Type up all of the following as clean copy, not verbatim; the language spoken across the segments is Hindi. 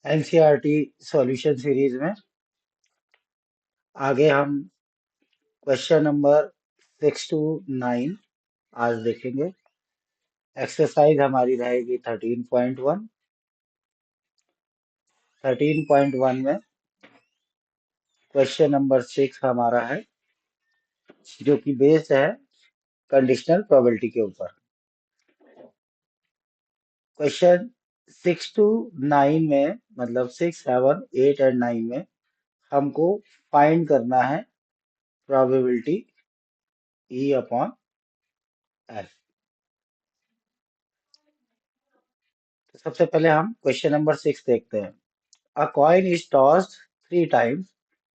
एनसीईआरटी सॉल्यूशन सीरीज में आगे हम क्वेश्चन नंबर 6 to 9 आज देखेंगे। एक्सरसाइज हमारी रहेगी 13.1। 13.1 में क्वेश्चन नंबर 6 हमारा है, जो कि बेस्ड है कंडीशनल प्रोबेबिलिटी के ऊपर। क्वेश्चन 6 to 9 में, मतलब 6, 7, 8 और 9 में हमको फाइंड करना है प्रोबेबिलिटी E/F। तो सबसे पहले हम क्वेश्चन नंबर 6 देखते हैं। A coin is tossed 3 times,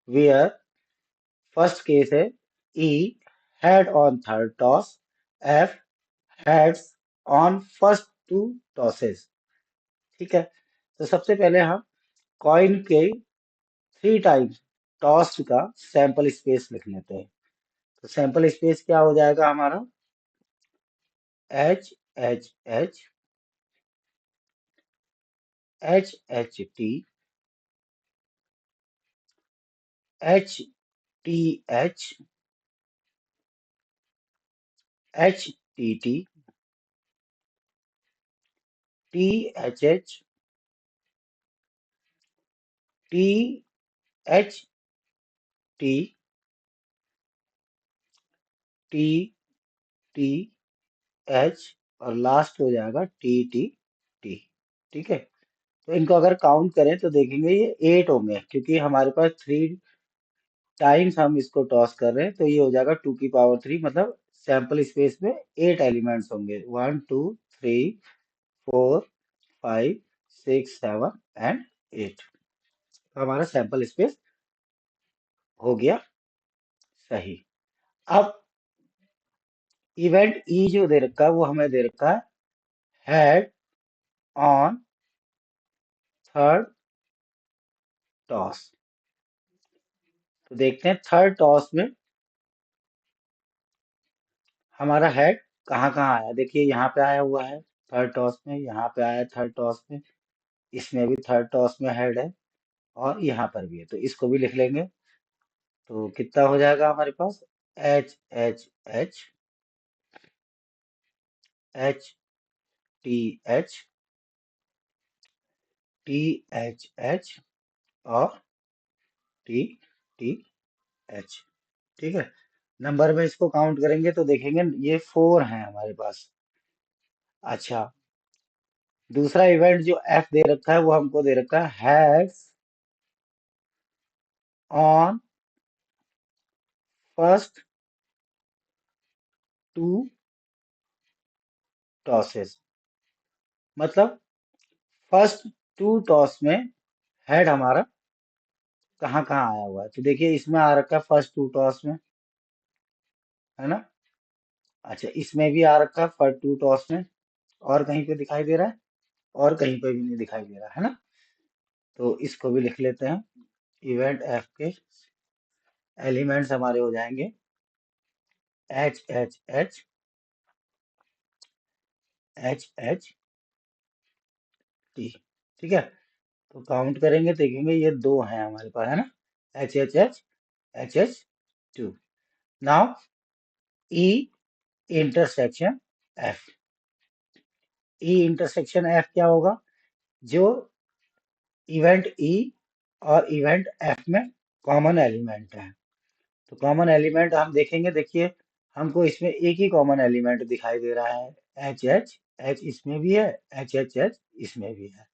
where first case है E head on third toss, F heads on first 2 tosses। ठीक है, तो सबसे पहले हम कॉइन के 3 टाइम्स टॉस का सैंपल स्पेस लिख लेते हैं। तो सैंपल स्पेस क्या हो जाएगा हमारा? H T T T H T T H और लास्ट हो जाएगा T। ठीक है, तो इनको अगर काउंट करें तो देखेंगे ये 8 होंगे, क्योंकि हमारे पास 3 टाइम्स हम इसको टॉस कर रहे हैं, तो ये हो जाएगा 2 की पावर 3, मतलब सैंपल स्पेस में 8 एलिमेंट्स होंगे। 1, 2, 3, 4, 5, 6, 7 एंड 8। हमारा सैंपल स्पेस हो गया सही। अब इवेंट ई जो दे रखा है वो हमें दे रखा है हेड ऑन थर्ड टॉस। तो देखते हैं थर्ड टॉस में हमारा हेड कहाँ कहाँ आया। देखिए यहाँ पे आया हुआ है थर्ड टॉस में, यहाँ पे आया थर्ड टॉस में, इसमें भी थर्ड टॉस में हेड है, और यहाँ पर भी है, तो इसको भी लिख लेंगे। तो कितना हो जाएगा हमारे पास? H H H H T H T H H और टी टी एच। ठीक है, नंबर में इसको काउंट करेंगे तो देखेंगे ये 4 हैं हमारे पास। अच्छा, दूसरा इवेंट जो एफ दे रखा है वो हमको दे रखा है हैज ऑन फर्स्ट 2 टॉसेस। मतलब फर्स्ट 2 टॉस में हेड हमारा कहाँ कहाँ आया हुआ है। तो देखिए इसमें आ रखा है फर्स्ट 2 टॉस में, है ना। अच्छा, इसमें भी आ रखा है फर्स्ट 2 टॉस में, और कहीं पे दिखाई दे रहा है? और कहीं पे भी नहीं दिखाई दे रहा है ना। तो इसको भी लिख लेते हैं। इवेंट एफ के एलिमेंट्स हमारे हो जाएंगे H H H H H T. ठीक है, तो काउंट करेंगे देखेंगे ये 2 हैं हमारे पास, है ना। H H two. Now E intersection F. E intersection F क्या होगा? जो इवेंट ई और इवेंट एफ में कॉमन एलिमेंट है। तो कॉमन एलिमेंट हम देखेंगे, देखिए हमको इसमें एक ही कॉमन एलिमेंट दिखाई दे रहा है, एच इसमें भी है, एच इसमें भी है।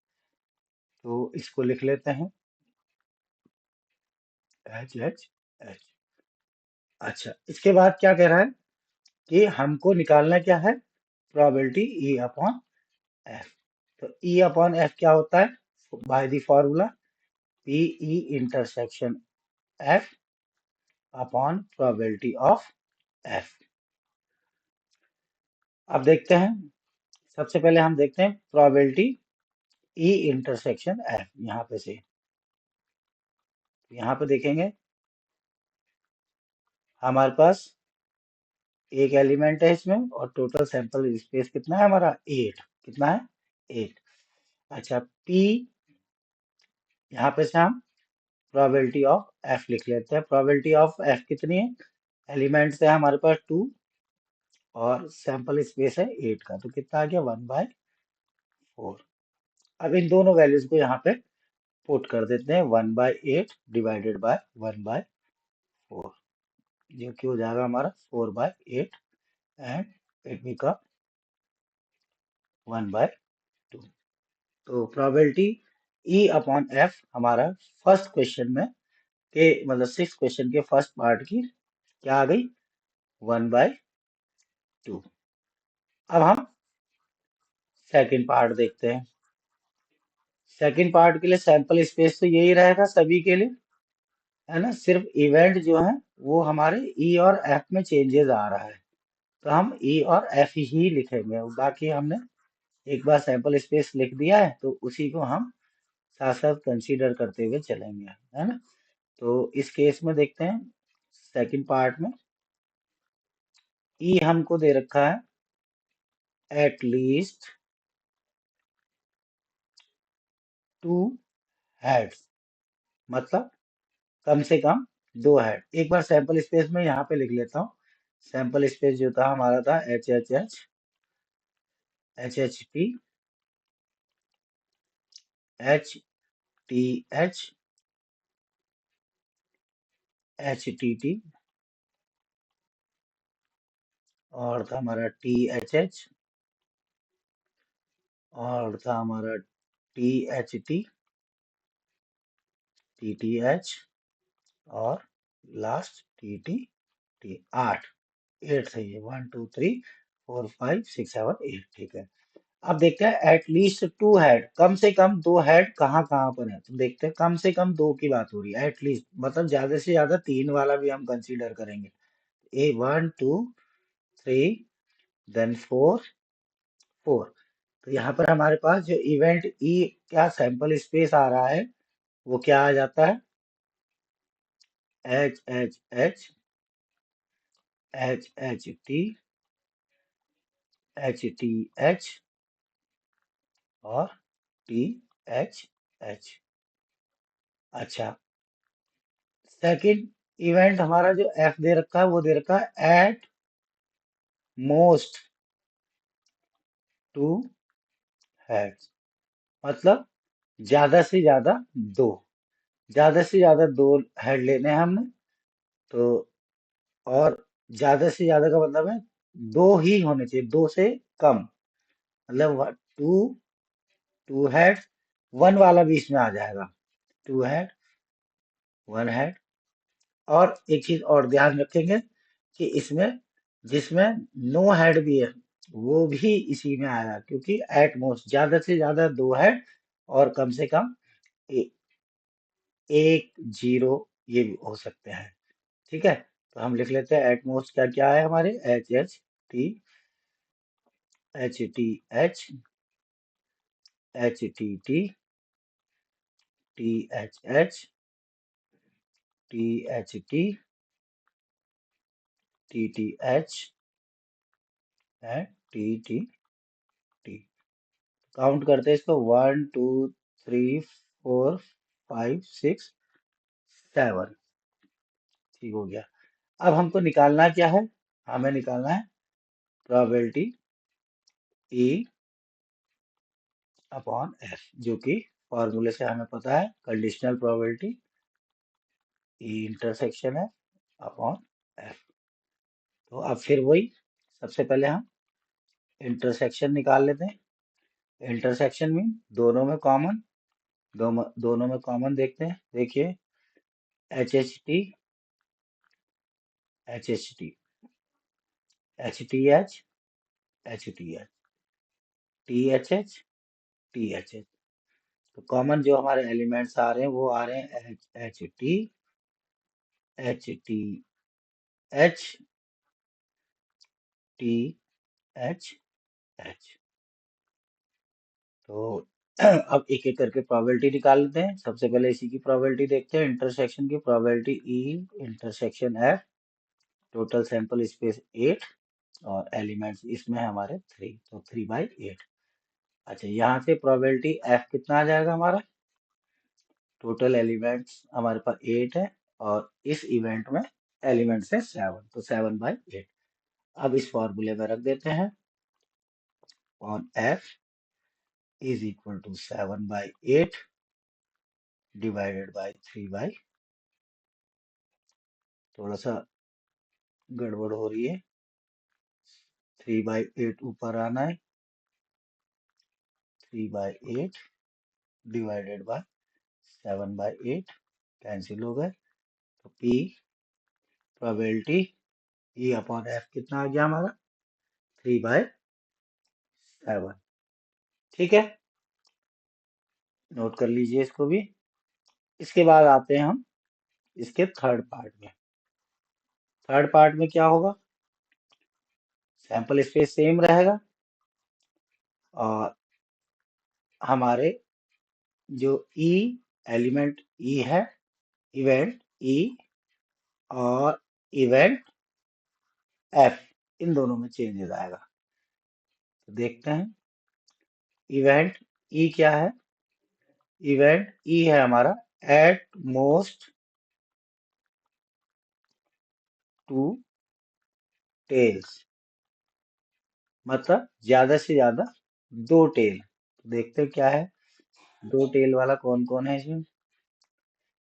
तो इसको लिख लेते हैं एच। अच्छा, इसके बाद क्या कह रहा है कि हमको निकालना क्या है? Probability E/F। तो E/F क्या होता है? By the formula PE intersection F upon probability of F। अब देखते हैं, सबसे पहले हम देखते हैं प्रोबेबिलिटी E इंटरसेक्शन F। यहाँ पे से यहाँ पे देखेंगे हमारे पास एक एलिमेंट है इसमें, और टोटल सैंपल स्पेस कितना है हमारा? 8। कितना है? 8। अच्छा, P, यहाँ पे से हम प्रोबेबिलिटी ऑफ F लिख लेते हैं। प्रोबेबिलिटी ऑफ F कितनी है? एलिमेंट्स है हमारे पास 2 और सैंपल स्पेस है 8 का, तो कितना आ गया 1/4। अब इन दोनों वैल्यूज को यहाँ पे पुट कर देते हैं, 1/8 डिवाइडेड बाय 1/4, जो कि हो जाएगा हमारा 4/8 एंड इट बिकम 1/2। तो प्रोबेबिलिटी E अपॉन F हमारा फर्स्ट क्वेश्चन में के मतलब 6 क्वेश्चन के फर्स्ट पार्ट की क्या आ गई? 1/2। अब हम सेकंड पार्ट देखते हैं। सेकंड पार्ट के लिए सैंपल स्पेस तो यही रहेगा सभी के लिए, है ना। सिर्फ इवेंट जो है वो हमारे ई और एफ में चेंजेस आ रहा है, तो हम ई और एफ ही लिखेंगे। बाकी हमने एक बार सैंपल स्पेस लिख दिया है, तो उसी को हम साथ साथ कंसीडर करते हुए चलेंगे, है ना। तो इस केस में देखते हैं सेकंड पार्ट में ई हमको दे रखा है एट लीस्ट 2 हेड्स, मतलब कम से कम 2 हेड। एक बार सैंपल स्पेस में यहाँ पे लिख लेता हूँ। सैंपल स्पेस जो था हमारा था H H T H T और था हमारा THH और था हमारा THT TTH और लास्ट TTT। 8 8 सही है, 1 2 3 4 5 6 7 8, ठीक है। अब देखते हैं एटलीस्ट 2 हेड, कम से कम 2 हेड कहाँ कहाँ पर है। तो देखते हैं कम से कम 2 की बात हो रही है, एटलीस्ट मतलब ज्यादा से ज्यादा 3 वाला भी हम कंसीडर करेंगे। 1 2 3 देन 4 तो यहाँ पर हमारे पास जो इवेंट ई क्या सैंपल स्पेस आ रहा है वो क्या आ जाता है? एच एच एच एच और THH। अच्छा, सेकंड इवेंट हमारा जो एफ दे रखा है वो दे रखा है एट मोस्ट 2 हेड्स, मतलब ज्यादा से ज्यादा दो, ज्यादा से ज्यादा 2 हेड लेने हैं हमने। तो और ज्यादा से ज्यादा का मतलब है 2 ही होने चाहिए, 2 से कम, मतलब 2 हेड 1 वाला भी इसमें आ जाएगा। 2 हेड 1 हेड। और एक चीज और ध्यान रखेंगे कि इसमें जिसमें नो हेड भी है वो भी इसी में आएगा, क्योंकि एट मोस्ट ज्यादा से ज्यादा 2 हेड और कम से कम ए, 1 0 ये भी हो सकते हैं, ठीक है। तो हम लिख लेते हैं एट मोस्ट क्या क्या है हमारे, T H T H T THH THT TTH and TTT। Count करते हैं इसको, 1 2 3 4 5 6 7, ठीक हो गया। अब हमको निकालना क्या है? हमें निकालना है प्रोबेबिलिटी E अपॉन F, जो कि फॉर्मूले से हमें पता है कंडीशनल प्रोबेबिलिटी E इंटरसेक्शन है अपॉन F। तो अब फिर वही, सबसे पहले हम इंटरसेक्शन निकाल लेते हैं। इंटरसेक्शन मीन दोनों में कॉमन, दोनों में कॉमन देखते हैं। देखिए HHT HHT HTH HTH THH THH। तो कॉमन जो हमारे एलिमेंट्स आ रहे हैं वो आ रहे हैं HHT HTH THH। तो अब एक एक करके प्रोबेबिलिटी निकाल लेते हैं। सबसे पहले इसी की प्रोबेबिलिटी देखते हैं, इंटरसेक्शन की probability E intersection F। Total sample space 8 और एलिमेंट्स इसमें है हमारे 3, तो 3/8। अच्छा, यहाँ से प्रोबेबिलिटी एफ कितना आ जाएगा हमारा? टोटल एलिमेंट्स हमारे पास 8 है और इस इवेंट में एलिमेंट्स है 7, तो 7/8। अब इस फॉर्मूले में रख देते हैं, on F is equal to 7/8 divided by 3/। थोड़ा सा गड़बड़ हो रही है, 3/8 ऊपर आना है, 3/8 डिवाइडेड बाय 7/8 कैंसिल हो गए, तो P probability E upon F कितना आ गया हमारा? 3/7। ठीक है, नोट कर लीजिए इसको भी। इसके बाद आते हैं हम इसके थर्ड पार्ट में। थर्ड पार्ट में क्या होगा? सैंपल स्पेस सेम रहेगा और हमारे जो ई एलिमेंट ई है, इवेंट ई और इवेंट एफ, इन दोनों में चेंजेस आएगा। तो देखते हैं, इवेंट ई क्या है? इवेंट ई है हमारा एट मोस्ट 2 टेल्स, मतलब ज्यादा से ज्यादा 2 टेल। तो देखते हैं क्या है, 2 टेल वाला कौन कौन है इसमें?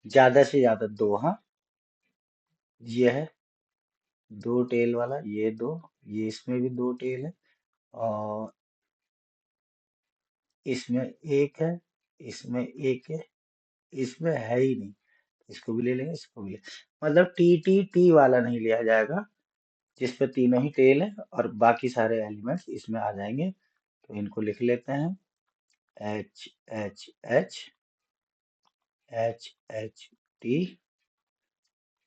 ज्यादा से ज्यादा 2, हाँ, ये है 2 टेल वाला, ये 2, ये इसमें भी 2 टेल है और इसमें एक है, इसमें एक है, इसमें है ही नहीं, इसको भी ले लेंगे, इसको भी ले, मतलब टी टी टी वाला नहीं लिया जाएगा, जिस पे तीनों ही टेल है और बाकी सारे एलिमेंट्स इसमें आ जाएंगे। तो इनको लिख लेते हैं, H H H H H T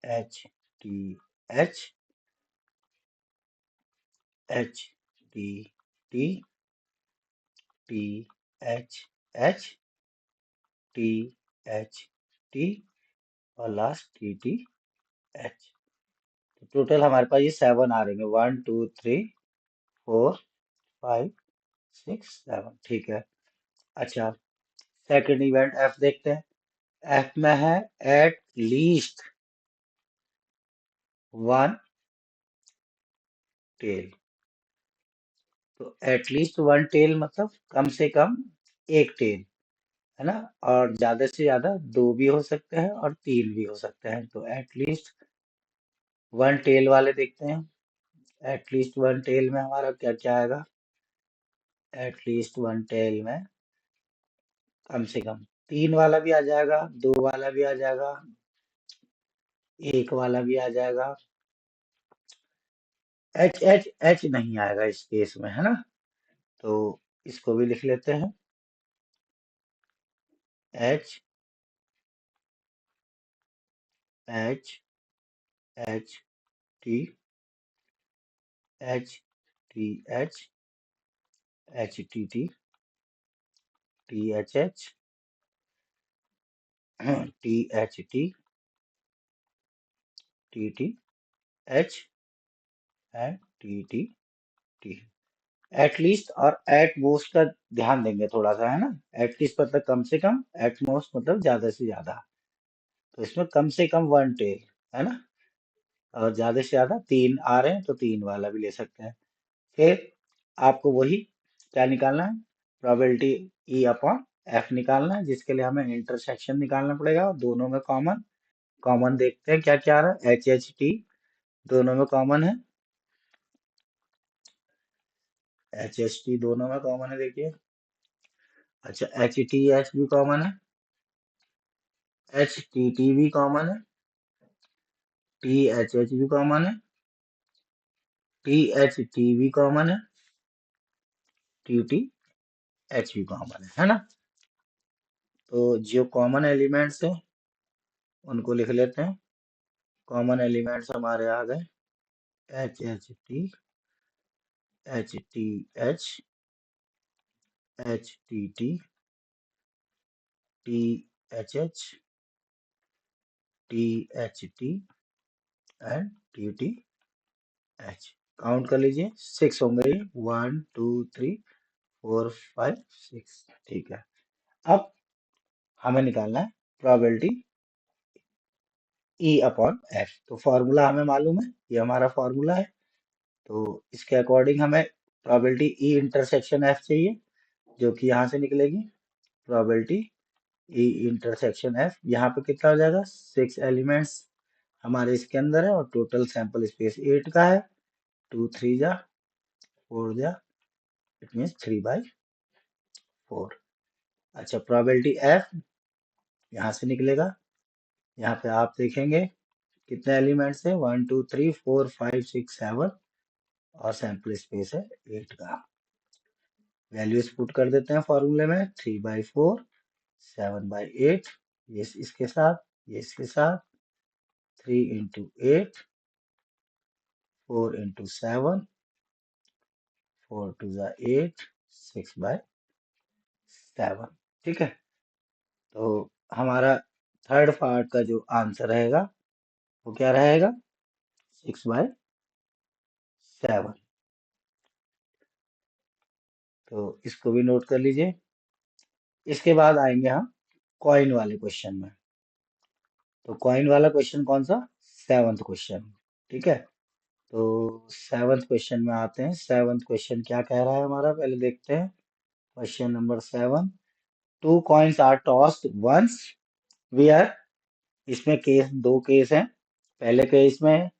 H T H H T T T H H T H T और लास्ट टी टी एच। तो टोटल हमारे पास ये 7 आ रहे हैं, 1 2 3 4 5 6 7। ठीक है। अच्छा, सेकंड इवेंट एफ देखते हैं। एफ में है एट लीस्ट 1 टेल। तो एटलीस्ट 1 टेल मतलब कम से कम एक टेल, है ना? और ज्यादा से ज्यादा 2 भी हो सकते हैं और 3 भी हो सकते हैं। तो एटलीस्ट 1 टेल वाले देखते हैं। एटलीस्ट 1 टेल में हमारा क्या क्या आएगा? एटलीस्ट 1 टेल में कम से कम 3 वाला भी आ जाएगा, 2 वाला भी आ जाएगा, 1 वाला भी आ जाएगा। एच एच एच नहीं आएगा इस केस में, है ना? तो इसको भी लिख लेते हैं, H H H T H T H H T T T H H T H T T T H and T T T. At least और एट मोस्ट का ध्यान देंगे थोड़ा सा, है ना? एटलीस्ट मतलब कम से कम, एट मोस्ट मतलब ज्यादा से ज्यादा। तो इसमें कम से कम 1 टेल, है ना? और ज्यादा से ज्यादा 3 आ रहे हैं तो 3 वाला भी ले सकते हैं। फिर आपको वही क्या निकालना है? प्रोबेबिलिटी ई अपॉन एफ निकालना है, जिसके लिए हमें इंटरसेक्शन निकालना पड़ेगा दोनों में कॉमन। कॉमन देखते हैं क्या क्या आ रहा है। एच एच टी दोनों में कॉमन है, एच एच टी दोनों में कॉमन है, देखिए। अच्छा, एच टी एच भी कॉमन है, एच टी टी भी कॉमन है, टी एच एच भी कॉमन है, टी एच टी भी कॉमन है, टी टी एच भी कॉमन है ना? तो जो कॉमन एलिमेंट्स है उनको लिख लेते हैं। कॉमन एलिमेंट्स हमारे आ गए, H H T H T H H T T T H H T H T and T T H. Count कर लीजिए, 6 होंगे ये, 1 2 3 4 5 6। ठीक है। अब हमें निकालना है प्रोबेबिलिटी ई अपॉन एफ। तो फॉर्मूला हमें मालूम है, ये हमारा फॉर्मूला है। तो इसके अकॉर्डिंग हमें प्रोबेबिलिटी ई इंटरसेक्शन एफ चाहिए, जो कि यहाँ से निकलेगी प्रोबेबिलिटी ई इंटरसेक्शन एफ। यहाँ पे कितना हो जाएगा, 6 एलिमेंट्स हमारे इसके अंदर है और टोटल सैंपल स्पेस 8 का है। 2 3 जा 4 जा, इट मीन्स 3/4। अच्छा, प्रोबेबिलिटी एफ यहाँ से निकलेगा। यहाँ पे आप देखेंगे कितने एलिमेंट्स है, 1 2 3 4 5 6 7 और सैंपल स्पेस है 8 का। वैल्यूज पुट कर देते हैं फॉर्मूले में, 3/4 7/8, ये इसके साथ, ये इसके साथ, 3 × 8 4 × 7 4 2 8 6/7। ठीक है। तो हमारा थर्ड पार्ट का जो आंसर रहेगा वो क्या रहेगा, 6/7। तो इसको भी नोट कर लीजिए। इसके बाद आएंगे हम कॉइन वाले क्वेश्चन में। तो कॉइन वाला क्वेश्चन कौन सा, सेवंथ क्वेश्चन। ठीक है। तो सेवंथ क्वेश्चन में आते हैं। सेवंथ क्वेश्चन क्या कह रहा है हमारा, पहले देखते हैं। Question number 7, two coins are tossed once where. इसमें केस, दो केस हैं। पहले केस में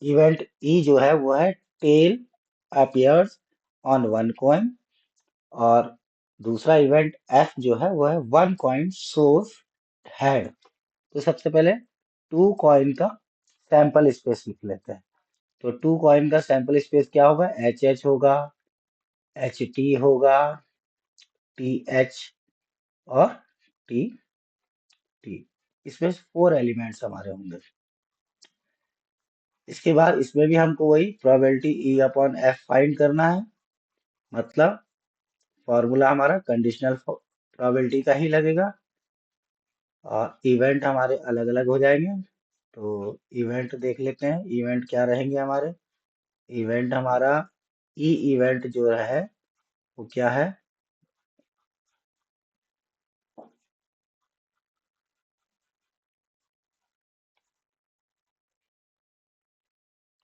इवेंट ई जो है वो है tail appears on one coin, और दूसरा इवेंट एफ जो है वो है वन कॉइन शोज हेड। तो सबसे पहले टू कॉइन का सैंपल स्पेस लिख लेते हैं। तो टू कॉइन का सैंपल स्पेस क्या होगा, एच एच होगा, एच टी होगा, टी एच और टी टी। इसमें 4 एलिमेंट्स हमारे होंगे। इसके बाद इसमें भी हमको वही probability E upon F find करना है। मतलब फॉर्मूला हमारा कंडीशनल प्रोबेबिलिटी का ही लगेगा और इवेंट हमारे अलग अलग हो जाएंगे। तो इवेंट देख लेते हैं, इवेंट क्या रहेंगे हमारे। इवेंट हमारा ई इवेंट जो है वो क्या है,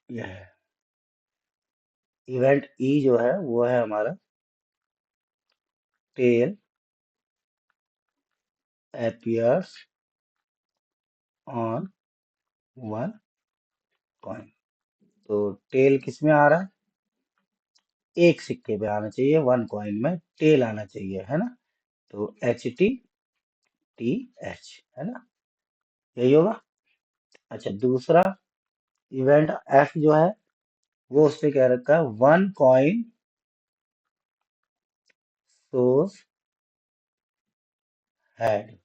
यह है इवेंट ई जो है वो है हमारा tail appears on one coin. तो टेल किस में आ रहा है, एक सिक्के पे आना चाहिए, वन कॉइन में टेल आना चाहिए, है ना। तो एच टी टी एच, है ना, यही होगा। अच्छा, दूसरा इवेंट एफ जो है वो उससे कह रखा है वन कॉइन शोज हेड।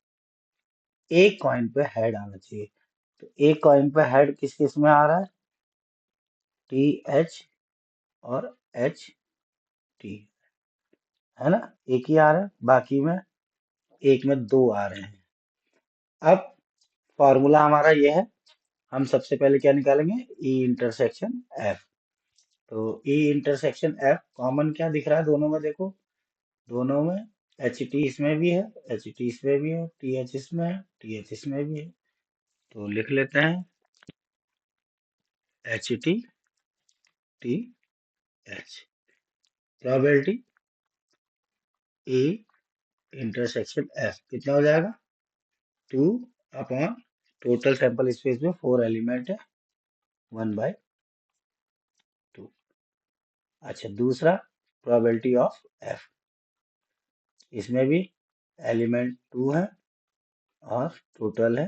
एक कॉइन पे हेड आना चाहिए। तो एक कॉइन पे हेड किस किस में आ रहा है, टी एच और एच टी, है ना, एक ही आ रहा है, बाकी में एक में दो आ रहे हैं। अब फॉर्मूला हमारा ये है, हम सबसे पहले क्या निकालेंगे, ई इंटरसेक्शन एफ। तो ई इंटरसेक्शन एफ कॉमन क्या दिख रहा है दोनों में, देखो दोनों में एच टी इसमें भी है, एच टी इसमें भी है, टी एच इसमें है, टी एच इसमें भी है। तो लिख लेते हैं H T T H. Probability E intersection F कितना हो जाएगा, 2 अपॉन टोटल सैंपल स्पेस में 4 एलिमेंट है, 1/2। अच्छा, दूसरा प्रोबेबिलिटी ऑफ एफ, इसमें भी एलिमेंट 2 है और टोटल है,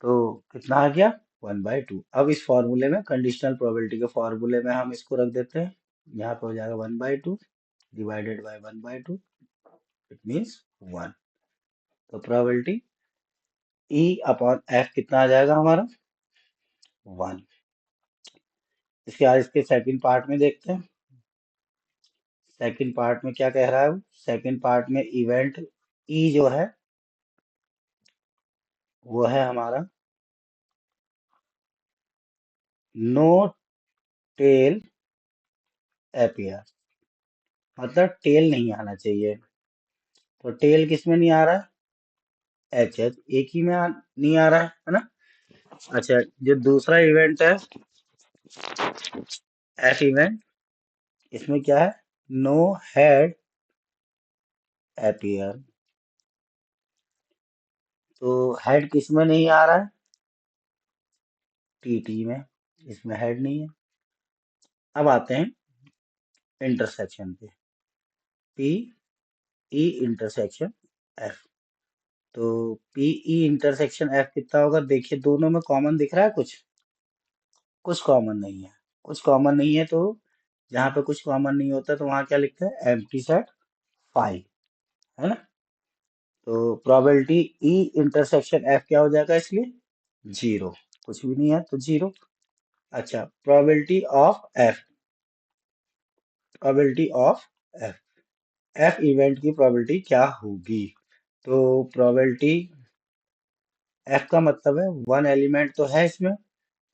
तो कितना आ गया, 1/2। अब इस फॉर्मूले में, कंडीशनल प्रोबेबिलिटी के फॉर्मूले में हम इसको रख देते हैं। यहाँ पे हो जाएगा 1/2 डिवाइडेड बाय 1/2, इट मीन्स 1। तो प्रोबेबिलिटी ई अपॉन एफ कितना आ जाएगा हमारा, 1। इसके बाद इसके सेकंड पार्ट में देखते हैं। सेकंड पार्ट में क्या कह रहा है, सेकंड पार्ट में इवेंट ई जो है वो है हमारा नो टेल एपियर, मतलब टेल नहीं आना चाहिए। तो टेल किस में नहीं आ रहा है? एच एच एक ही में नहीं आ रहा है ना। अच्छा, जो दूसरा इवेंट है एफ इवेंट, इसमें क्या है? No head appear. तो हेड किस में नहीं आ रहा है? टीटी में, इसमें हेड नहीं है। अब आते हैं इंटरसेक्शन पे, पी ई इंटरसेक्शन एफ। तो पी ई इंटरसेक्शन एफ कितना होगा? देखिए दोनों में कॉमन दिख रहा है कुछ? कुछ कॉमन नहीं है। कुछ कॉमन नहीं है तो जहां पे कुछ कॉमन नहीं होता तो वहां क्या लिखते हैं? एम्प्टी सेट 5, है ना। तो प्रोबेबिलिटी ई इंटरसेक्शन एफ क्या हो जाएगा इसलिए? जीरो। कुछ भी नहीं है तो जीरो। अच्छा, probability of F, probability of F, F event की प्रोबेबिलिटी क्या होगी? तो प्रोबेबिलिटी एफ का मतलब है वन एलिमेंट तो है इसमें,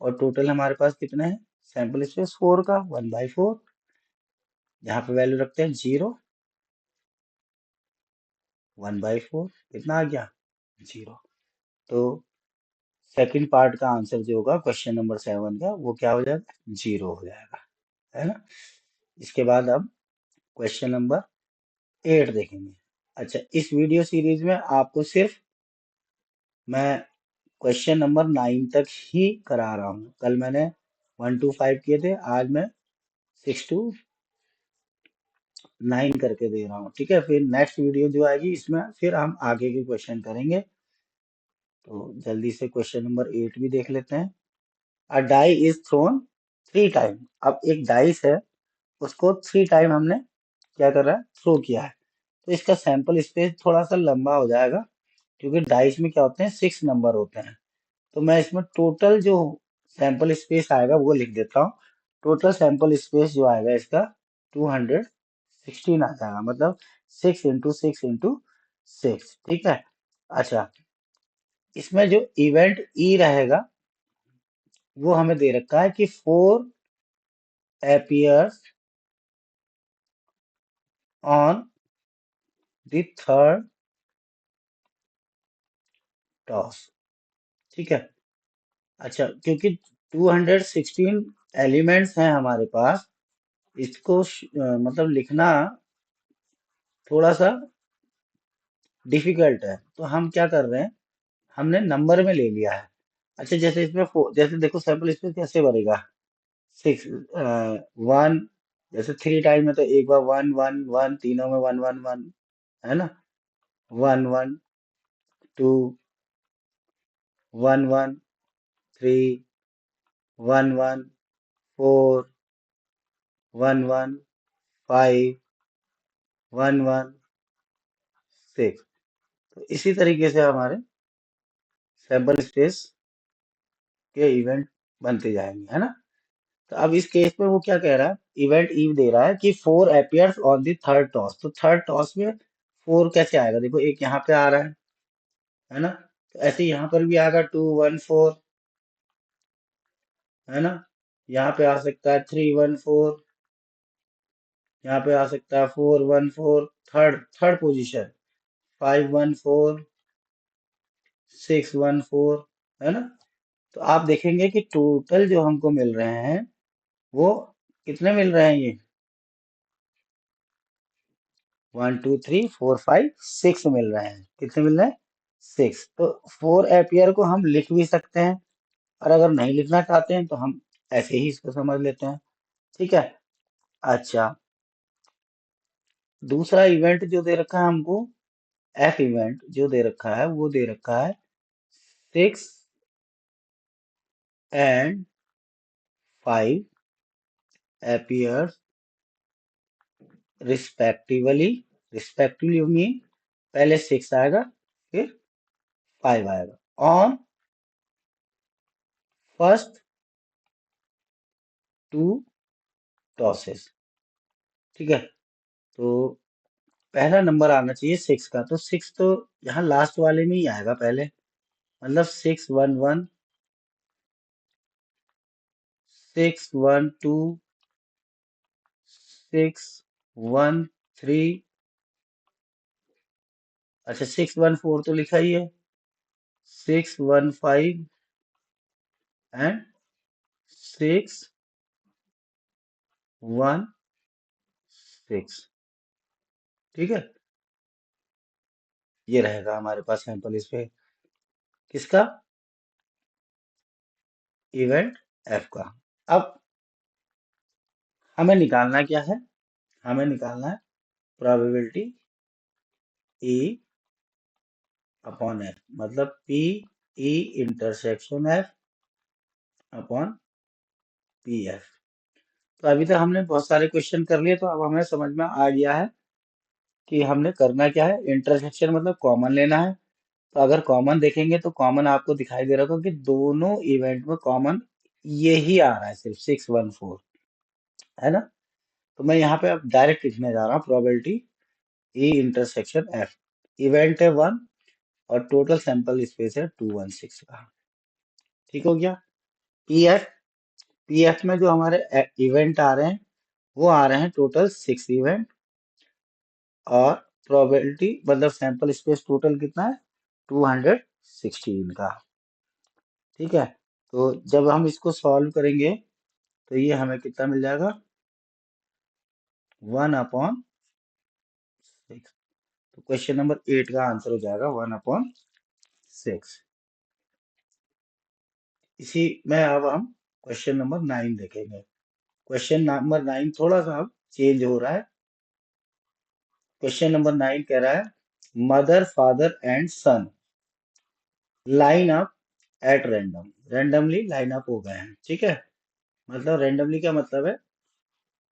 और टोटल हमारे पास कितने हैं? सैंपल स्पेस 4 का 1/4, यहाँ पे वैल्यू रखते हैं 0, 1/4 कितना आ गया? 0। तो सेकंड पार्ट का आंसर जो होगा क्वेश्चन नंबर 7 का, वो क्या हो जाएगा? 0 हो जाएगा, है ना। इसके बाद अब क्वेश्चन नंबर 8 देखेंगे। अच्छा, इस वीडियो सीरीज में आपको सिर्फ मैं क्वेश्चन नंबर 9 तक ही करा रहा हूँ। कल मैंने 1 to 5 किए थे, आज मैं 6 to 9 करके दे रहा हूँ, ठीक है। फिर नेक्स्ट वीडियो जो आएगी इसमें फिर हम आगे के क्वेश्चन करेंगे। तो जल्दी से क्वेश्चन नंबर 8 भी देख लेते हैं। अ डाई इज थ्रोन 3 टाइम। अब एक डाइस है, उसको 3 टाइम हमने क्या कर रहा है? थ्रो किया है। तो इसका सैंपल स्पेस थोड़ा सा लंबा हो जाएगा, क्योंकि डाइस में क्या होते हैं? 6 नंबर होते हैं। तो मैं इसमें टोटल जो सैंपल स्पेस आएगा वो लिख देता हूँ। टोटल सैंपल स्पेस जो आएगा इसका 216 आ जाएगा, मतलब 6 × 6 × 6, ठीक है। अच्छा, इसमें जो इवेंट ई रहेगा वो हमें दे रखा है कि 4 appears on the third toss, ठीक है। अच्छा, क्योंकि 216 एलिमेंट्स हैं हमारे पास, इसको मतलब लिखना थोड़ा सा डिफिकल्ट है, तो हम क्या कर रहे हैं? हमने नंबर में ले लिया है। अच्छा, जैसे इसमें जैसे देखो सैंपल स्पेस कैसे बनेगा? 6 1, जैसे 3 टाइम में तो एक बार 1 1 1, तीनों में 1 1 1, है ना। 1 1 2, 1 1 3, 1 1 4, 1 1 5, 1 1 6। तो इसी तरीके से हमारे सैंपल स्पेस के इवेंट बनते जाएंगे, है ना। तो अब इस केस में वो क्या कह रहा है? इवेंट ईव दे रहा है कि 4 appears on the third toss. तो थर्ड टॉस में 4 कैसे आएगा? देखो एक यहाँ पे आ रहा है ना। तो ऐसे यहाँ पर भी आएगा 2 1 4, है ना। यहाँ पे आ सकता है 3 1 4, यहाँ पे आ सकता है 4 1 4, थर्ड थर्ड पोजीशन 5 1 4, 6 1 4, है ना। तो आप देखेंगे कि टोटल जो हमको मिल रहे हैं वो कितने मिल रहे हैं? ये 1 2 3 4 5 6 मिल रहे हैं। कितने मिल रहे हैं? 6। तो 4 एपियर को हम लिख भी सकते हैं, और अगर नहीं लिखना चाहते हैं तो हम ऐसे ही इसको समझ लेते हैं, ठीक है। अच्छा, दूसरा इवेंट जो दे रखा है हमको, एफ इवेंट जो दे रखा है वो दे रखा है 6 and 5 appears respectively. Respectively mean पहले 6 आएगा फिर 5 आएगा ऑन फर्स्ट 2 टॉसेस, ठीक है। तो पहला नंबर आना चाहिए 6 का, तो 6 तो यहाँ लास्ट वाले में ही आएगा पहले, मतलब 6 1 1, 6 1 2, 613। अच्छा 614 तो लिखा ही है, 615 एंड 616। ठीक है, ये रहेगा हमारे पास सैंपल इस पे किसका, इवेंट एफ का। अब हमें निकालना क्या है, हमें निकालना है प्रोबेबिलिटी ई अपॉन एफ, मतलब P E intersection F upon P F. तो अभी तक हमने बहुत सारे क्वेश्चन कर लिए, तो अब हमें समझ में आ गया है कि हमने करना क्या है। इंटरसेक्शन मतलब कॉमन लेना है। तो अगर कॉमन देखेंगे तो कॉमन आपको दिखाई दे रहा होगा कि दोनों इवेंट में कॉमन ये ही आ रहा है, सिर्फ 614, है ना। तो मैं यहाँ पे अब डायरेक्ट लिखने जा रहा हूँ probability E intersection F. Event है 1 और टोटल सैंपल स्पेस है 216 का। ठीक हो गया। पीएफ, पीएफ में जो हमारे इवेंट आ रहे हैं वो आ रहे हैं टोटल 6 इवेंट, और प्रोबेबिलिटी मतलब सैंपल स्पेस टोटल कितना है, 216 का। ठीक है, तो जब हम इसको सॉल्व करेंगे तो ये हमें कितना मिल जाएगा, 1/6। तो क्वेश्चन नंबर 8 का आंसर हो जाएगा 1/6। इसी में अब हम क्वेश्चन नंबर 9 देखेंगे। क्वेश्चन नंबर 9 थोड़ा सा अब चेंज हो रहा है। क्वेश्चन नंबर 9 कह रहा है mother father and son line up at random, randomly line up हो गए हैं। ठीक है, मतलब रैंडमली क्या मतलब है,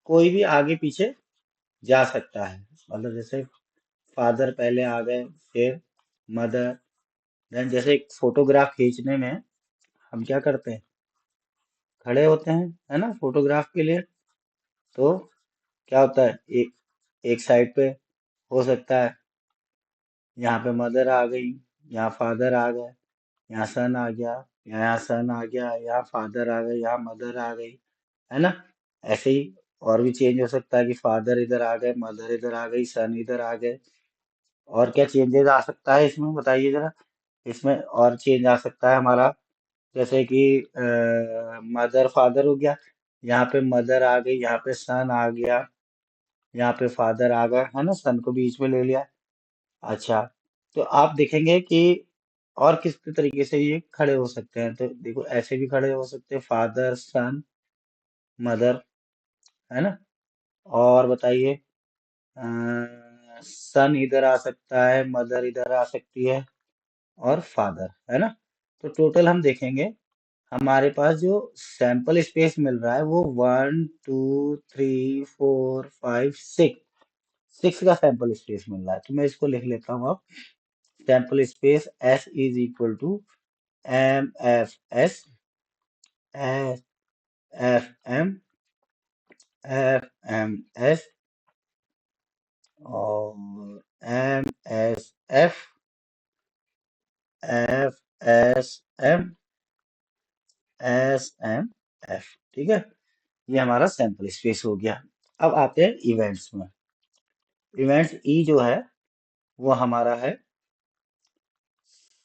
कोई भी आगे पीछे जा सकता है। मतलब जैसे फादर पहले आ गए, फिर मदर, देन जैसे एक फोटोग्राफ खींचने में हम क्या करते हैं, खड़े होते हैं, है ना, फोटोग्राफ के लिए। तो क्या होता है, एक एक साइड पे हो सकता है, यहाँ पे मदर आ गई, यहाँ फादर आ गए, यहाँ सन आ गया, यहाँ सन आ गया, यहाँ फादर आ गए, यहाँ मदर आ गई, है ना। ऐसे ही और भी चेंज हो सकता है कि फादर इधर आ गए, मदर इधर आ गई, सन इधर आ गए। और क्या चेंजेस आ सकता है इसमें बताइए जरा। इसमें और चेंज आ सकता है हमारा, जैसे कि मदर फादर हो गया, यहाँ पे मदर आ गई, यहाँ पे सन आ गया, यहाँ पे फादर आ गया, है ना, सन को बीच में ले लिया। अच्छा, तो आप देखेंगे कि और किस तरीके से ये खड़े हो सकते हैं। तो देखो ऐसे भी खड़े हो सकते हैं, फादर सन मदर, है ना। और बताइए, सन इधर आ सकता है, मदर इधर आ सकती है, और फादर, है ना। तो टोटल हम देखेंगे हमारे पास जो सैंपल स्पेस मिल रहा है वो 1 2 3 4 5 6, 6 का सैंपल स्पेस मिल रहा है। तो मैं इसको लिख लेता हूँ अब, sample space S is equal to MFS FM FMS और MSF FSM SMF। ठीक है, ये हमारा सैंपल स्पेस हो गया। अब आते हैं इवेंट्स में। इवेंट्स ई जो है वो हमारा है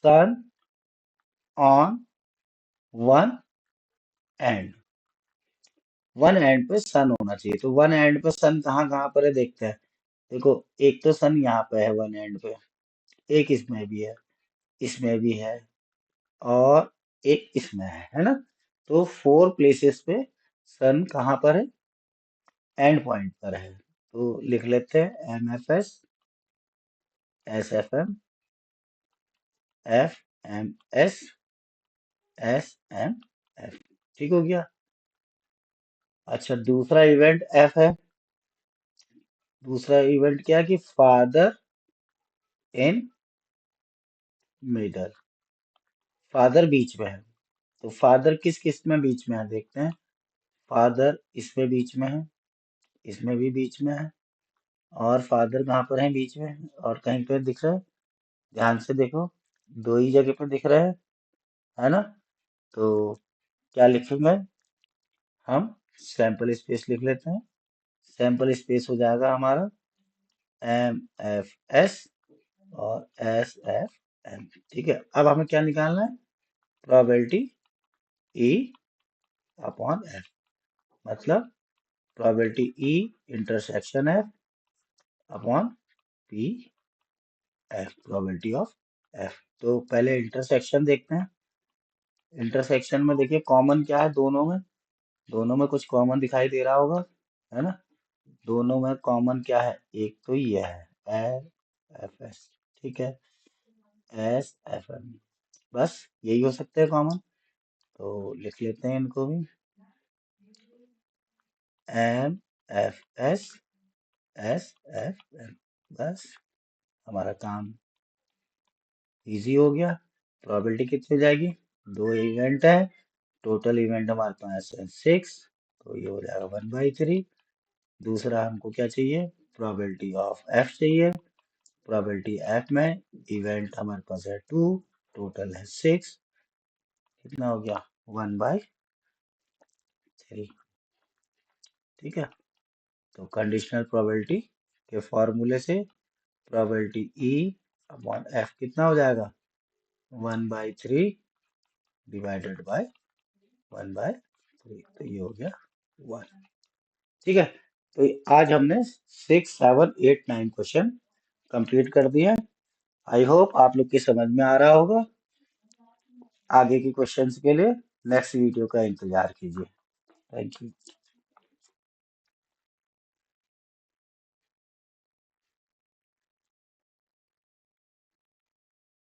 sun on one end, one end पे सन होना चाहिए। तो वन एंड पे सन कहाँ कहाँ पर है देखते हैं। देखो एक तो सन यहाँ पे है वन एंड पे, एक इसमें भी है, इसमें भी है, और एक इसमें है ना। तो 4 प्लेसेस पे सन कहाँ पर है, एंड पॉइंट पर है। तो लिख लेते हैं MFS SFM FMS SMF। ठीक हो गया। अच्छा दूसरा इवेंट F है। दूसरा इवेंट क्या है कि फादर इन मिडल, फादर बीच में है। तो फादर किस किस में बीच में है देखते हैं। फादर इसमें बीच में है, इसमें भी बीच में है, और फादर कहाँ पर है बीच में, और कहीं पे दिख रहा है, ध्यान से देखो, दो ही जगह पे दिख रहा है ना। तो क्या लिखेंगे हम, सैंपल स्पेस लिख लेते हैं, सैंपल स्पेस हो जाएगा हमारा MFS और SFM। ठीक है, अब हमें क्या निकालना है? प्रोबेबिलिटी E अपॉन F, मतलब probability E intersection F upon P F, probability of F। तो पहले इंटरसेक्शन देखते हैं। इंटरसेक्शन में देखिए कॉमन क्या है दोनों में? दोनों में कुछ कॉमन दिखाई दे रहा होगा, है ना? दोनों में कॉमन क्या है? एक तो ये है FS, ठीक है, SFM, बस यही हो सकते हैं कॉमन। तो लिख लेते हैं इनको भी, MFS SFM, बस हमारा काम इजी हो गया। प्रोबेबिलिटी कितनी हो जाएगी? 2 इवेंट है, टोटल इवेंट हमारे पास है 6, तो ये हो जाएगा 1/3। दूसरा हमको क्या चाहिए? प्रोबेबिलिटी ऑफ F चाहिए। प्रोबेबिलिटी F में इवेंट हमारे पास है 2, टोटल है 6, कितना हो गया? 1/3। ठीक है, तो कंडीशनल प्रोबेबिलिटी के फॉर्मूले से प्रोबेबिलिटी E अपॉन F कितना हो जाएगा? 1/3 डिवाइडेड बाय 1/3, तो ये हो गया 1। ठीक है, तो आज हमने 6, 7, 8, 9 क्वेश्चन कंप्लीट कर दिया। आई होप आप लोग की समझ में आ रहा होगा। आगे की क्वेश्चंस के लिए नेक्स्ट वीडियो का इंतजार कीजिए। Thank you.